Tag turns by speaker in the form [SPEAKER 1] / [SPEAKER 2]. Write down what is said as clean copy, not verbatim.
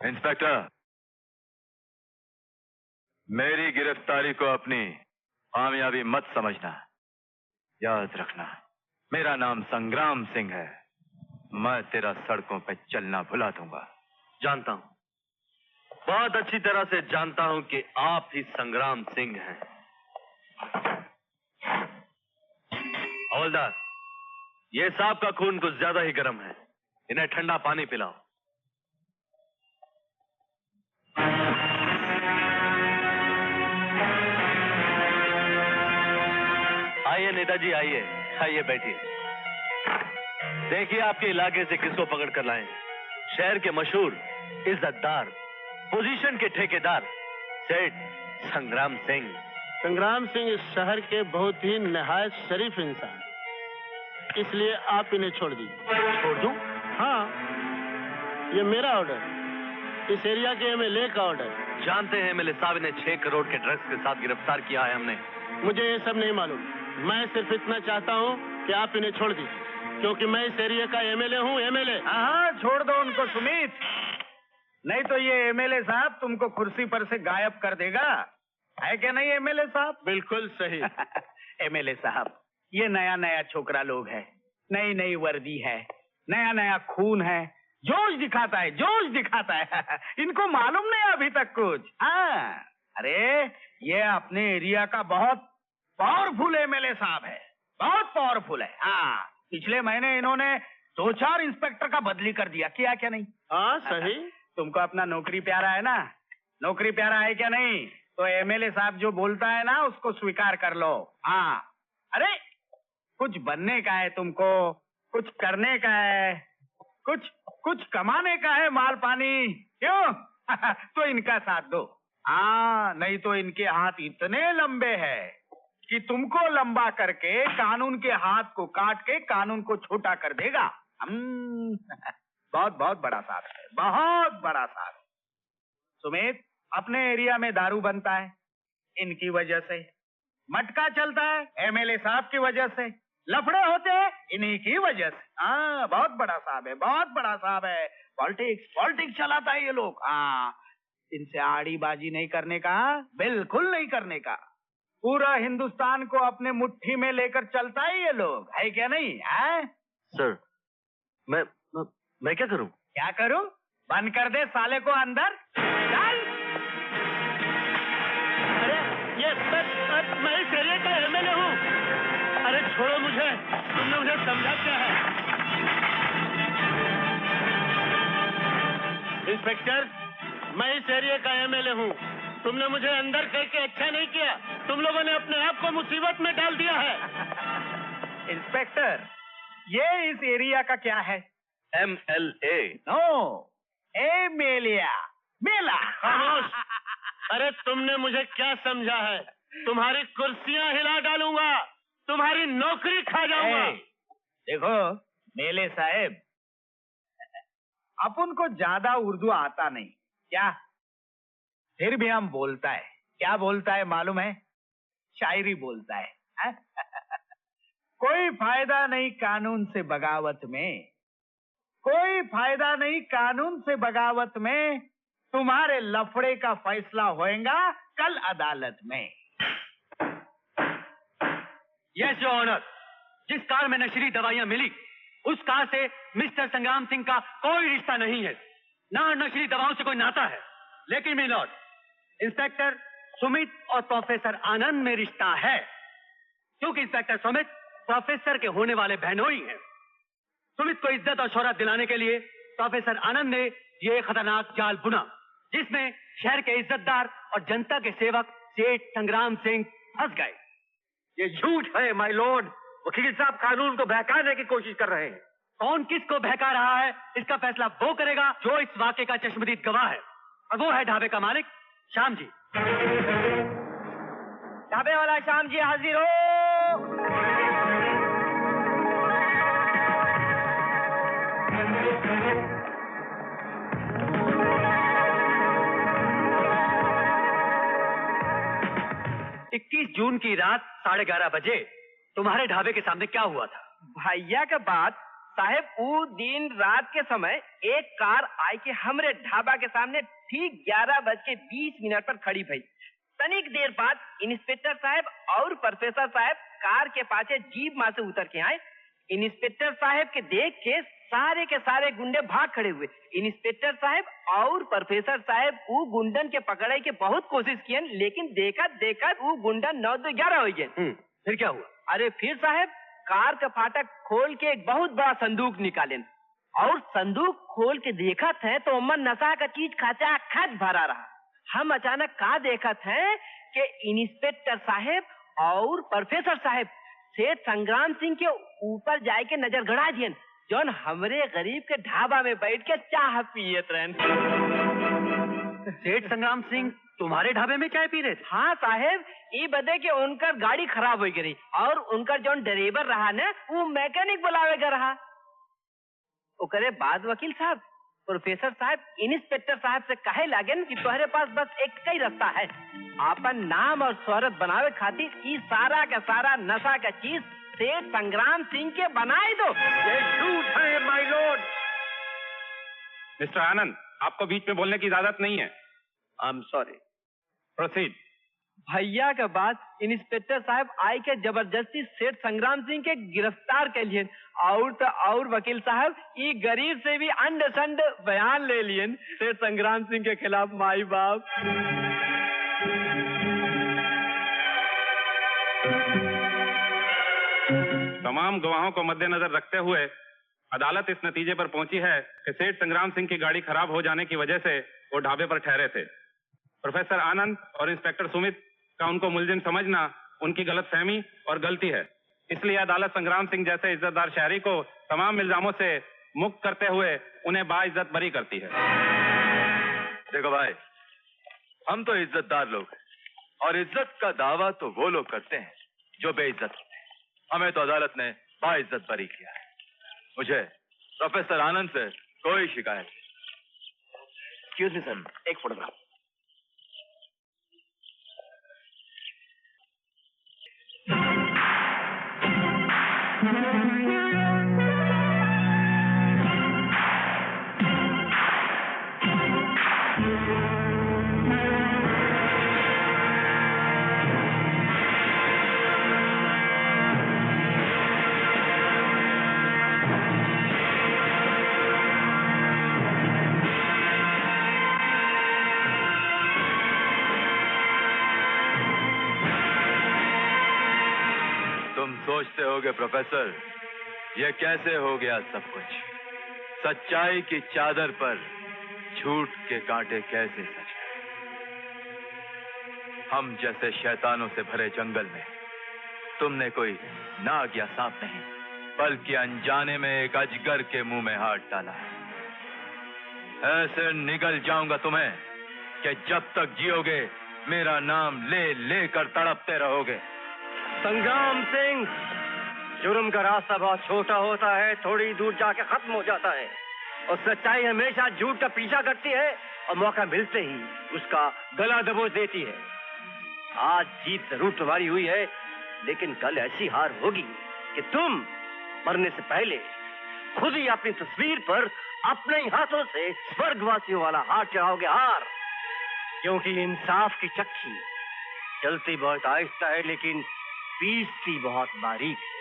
[SPEAKER 1] Inspector, मेरी गिरफ्तारी को अपनी कामयाबी मत समझना। याद रखना, मेरा नाम संग्राम सिंह है। मैं तेरा सड़कों पे चलना भुला दूंगा।
[SPEAKER 2] जानता हूं, बहुत अच्छी तरह से जानता हूं कि आप ही संग्राम सिंह हैं। हवलदार, ये सांप का खून कुछ ज्यादा ही गर्म है, इन्हें ठंडा पानी पिलाओ। आइए नेताजी, आइए आइए, बैठिए। देखिए आपके इलाके से किसको पकड़ कर लाए। शहर के मशहूर, इज्जतदार, पोजीशन के ठेकेदार सेठ संग्राम सिंह।
[SPEAKER 3] संग्राम सिंह इस शहर के बहुत ही नहायत शरीफ इंसान, इसलिए आप इन्हें छोड़ दीजिए।
[SPEAKER 2] छोड़ दूं?
[SPEAKER 3] हाँ, ये मेरा ऑर्डर, इस एरिया के एमएलए का ऑर्डर।
[SPEAKER 2] जानते हैं एमएलए साहब, इन्हें 6 करोड़ के ड्रग्स के साथ गिरफ्तार किया है हमने।
[SPEAKER 3] मुझे ये सब नहीं मालूम, मैं सिर्फ इतना चाहता हूँ कि आप इन्हें छोड़ दीजिए, क्योंकि मैं इस एरिया का एमएलए हूँ। एमएलए।
[SPEAKER 4] हाँ, छोड़ दो उनको सुमित, नहीं तो ये एमएलए साहब तुमको कुर्सी पर से गायब कर देगा। है क्या नहीं एमएलए साहब?
[SPEAKER 3] बिल्कुल सही।
[SPEAKER 4] एमएलए साहब, ये नया नया छोकरा लोग है, नई नई वर्दी है, नया नया खून है, जोश दिखाता है, जोश दिखाता है। इनको मालूम नहीं अभी तक कुछ। हाँ, अरे ये अपने एरिया का बहुत पावरफुल एमएलए साहब है, बहुत पावरफुल है। हाँ, पिछले महीने इन्होंने 2-4 इंस्पेक्टर का बदली कर दिया, किया क्या नहीं?
[SPEAKER 3] हाँ सही।
[SPEAKER 4] तुमको अपना नौकरी प्यारा है ना? नौकरी प्यारा है क्या नहीं? तो एमएलए साहब जो बोलता है ना, उसको स्वीकार कर लो। हाँ, अरे कुछ बनने का है तुमको, कुछ करने का है, कुछ कमाने का है, माल पानी, क्यों? तो इनका साथ दो। हाँ, नहीं तो इनके हाथ इतने लंबे हैं कि तुमको लंबा करके कानून के हाथ को काट के कानून को छोटा कर देगा। बहुत बहुत बड़ा साथ है, बहुत बड़ा साथ। सुमित, अपने एरिया में दारू बनता है इनकी वजह से, मटका चलता है एमएलए साहब की वजह से, लफड़े होते हैं इन्हीं की वजह से। हाँ, बहुत बड़ा साहब है, बहुत बड़ा साहब है। पॉलिटिक्स चलाता है ये लोग। हाँ, इनसे आड़ी बाजी नहीं करने का, बिल्कुल नहीं करने का। पूरा हिंदुस्तान को अपने मुट्ठी में लेकर चलता है ये लोग, है क्या नहीं? है
[SPEAKER 2] सर, मैं क्या करूं?
[SPEAKER 4] क्या करूं? बंद कर दे साले को अंदर, चल।
[SPEAKER 3] अरे ये मैं इस एरिया का एमएलए हूँ। अरे छोड़ो मुझे, तुमने मुझे समझा क्या है? इंस्पेक्टर, मैं इस एरिया का एमएलए हूँ। तुमने मुझे अंदर करके अच्छा नहीं किया, तुम लोगों ने अपने आप को मुसीबत में डाल दिया है।
[SPEAKER 4] इंस्पेक्टर, ये इस एरिया का क्या है?
[SPEAKER 2] एमएलए।
[SPEAKER 4] नो, एमएलए, मेला।
[SPEAKER 3] खामोश। अरे तुमने मुझे क्या समझा है? तुम्हारी कुर्सियां हिला डालूंगा, तुम्हारी नौकरी खा जाऊंगा।
[SPEAKER 4] देखो मेले साहब, अपन को ज्यादा उर्दू आता नहीं क्या, फिर भी हम बोलता है। क्या बोलता है मालूम है? शायरी बोलता है। कोई फायदा नहीं कानून से बगावत में, कोई फायदा नहीं कानून से बगावत में, तुम्हारे लफड़े का फैसला होएगा कल अदालत में।
[SPEAKER 5] यस योर ऑनर, जिस कार में नशीली दवाइयां मिली उस कार से मिस्टर संग्राम सिंह का कोई रिश्ता नहीं है, ना नशीली दवाओं से कोई नाता है। लेकिन मिलॉर्ड, इंस्पेक्टर सुमित और प्रोफेसर आनंद में रिश्ता है, क्योंकि इंस्पेक्टर सुमित प्रोफेसर के होने वाले बहनोई हैं। सुमित को इज्जत और शोहरत दिलाने के लिए प्रोफेसर आनंद ने ये खतरनाक जाल बुना, जिसमें शहर के इज्जतदार और जनता के सेवक सेठ संग्राम सिंह फंस गए।
[SPEAKER 2] ये झूठ है माय लॉर्ड। वकील साहब कानून को बहकाने की कोशिश कर रहे हैं।
[SPEAKER 5] कौन किसको बहका रहा है, इसका फैसला वो करेगा जो इस वाकये का चश्मदीद गवाह है, और वो है ढाबे का मालिक श्याम जी।
[SPEAKER 4] ढाबे वाला श्याम जी हाजिर हो।
[SPEAKER 5] 21 जून की रात 11:30 बजे तुम्हारे ढाबे के सामने क्या हुआ था?
[SPEAKER 4] भैया का बात
[SPEAKER 6] साहेब वो दिन रात के समय एक कार आई के हमरे ढाबा के सामने ठीक 11:20 पर खड़ी भई। तनिक देर बाद इंस्पेक्टर साहब और प्रोफेसर साहब कार के पाछे जीप में से उतर के आए। इंस्पेक्टर साहब के देख के सारे गुंडे भाग खड़े हुए। इंस्पेक्टर साहब और प्रोफेसर साहब वो गुंडन के पकड़े के बहुत कोशिश किए, लेकिन देखा वो गुंडन 9-11 हो गए।
[SPEAKER 5] फिर क्या हुआ?
[SPEAKER 6] अरे फिर साहब कार का फाटक खोल के एक बहुत बड़ा संदूक निकाले और संदूक खोल के देखा थे तो उमन नशा का चीज खाचा खच भरा रहा। हम अचानक का देखा थे कि इंस्पेक्टर साहब और प्रोफेसर साहब सेठ संग्राम सिंह के ऊपर जाए के नजर गड़ा दिए, जौन हमरे गरीब के ढाबा में बैठ के चाह पियत रहन।
[SPEAKER 5] सेठ संग्राम सिंह तुम्हारे ढाबे में चाय पी रहे थे?
[SPEAKER 6] हाँ साहेब, ये बदे के उनकर गाड़ी खराब हो गई और उनका जौन ड्राइवर रहा ना वो मैकेनिक बुलावेगा रहा। ओकरे बाद वकील साहब प्रोफेसर साहब इंस्पेक्टर साहब से कहे लागेन कि तुम्हारे पास बस एक ही रास्ता है, आपन नाम और शोहरत बनावे खातिर ये सारा का सारा नशा का चीज सेठ संग्राम सिंह के बनाए दो।
[SPEAKER 4] ये झूठ है माय लॉर्ड।
[SPEAKER 7] मिस्टर आनंद, आपको बीच में बोलने की इजाजत नहीं है।
[SPEAKER 6] I am sorry.
[SPEAKER 7] प्रोसीड।
[SPEAKER 6] भैया के बाद इंस्पेक्टर साहब आई के जबरदस्ती सेठ संग्राम सिंह के गिरफ्तार के लिए और वकील साहब ये गरीब से भी अंड संड बयान ले लिए सेठ संग्राम सिंह के खिलाफ। माई बाप
[SPEAKER 7] तमाम गवाहों को मद्देनजर रखते हुए अदालत इस नतीजे पर पहुंची है कि सेठ संग्राम सिंह की गाड़ी खराब हो जाने की वजह से वो ढाबे पर ठहरे थे। प्रोफेसर आनंद और इंस्पेक्टर सुमित का उनको मुलजिम समझना उनकी गलतफहमी और गलती है। इसलिए अदालत संग्राम सिंह जैसे इज्जतदार शहरी को तमाम इल्जामों से मुक्त करते हुए उन्हें बाइज्जत बरी करती है।
[SPEAKER 1] देखो भाई, हम तो इज्जतदार लोग हैं और इज्जत का दावा तो वो लोग करते हैं जो बेइज्जत होते हैं। हमें तो अदालत ने बाइज्जत बरी किया है। मुझे प्रोफेसर आनंद से कोई शिकायत नहीं।
[SPEAKER 6] एक्सक्यूज मी सर, एक फोटोग्राफ।
[SPEAKER 1] सोचते होगे प्रोफेसर, ये कैसे हो गया सब कुछ? सच्चाई की चादर पर झूठ के कांटे कैसे सच गए? हम जैसे शैतानों से भरे जंगल में तुमने कोई नाग या सांप नहीं, बल्कि अनजाने में एक अजगर के मुंह में हाथ डाला है। ऐसे निगल जाऊंगा तुम्हें कि जब तक जियोगे मेरा नाम ले लेकर तड़पते रहोगे।
[SPEAKER 5] संग्राम सिंह, जुर्म का रास्ता बहुत छोटा होता है, थोड़ी दूर जाके खत्म हो जाता है और सच्चाई हमेशा झूठ का पीछा करती है और मौका मिलते ही उसका गला दबोच देती है। आज जीत जरूर तुम्हारी हुई है, लेकिन कल ऐसी हार होगी कि तुम मरने से पहले खुद ही अपनी तस्वीर पर अपने ही हाथों से स्वर्गवासियों वाला हाथ चढ़ाओगे। हार, क्योंकि इंसाफ की चक्की चलती बहुत आहिस्ता है लेकिन पीसती बहुत बारीक है।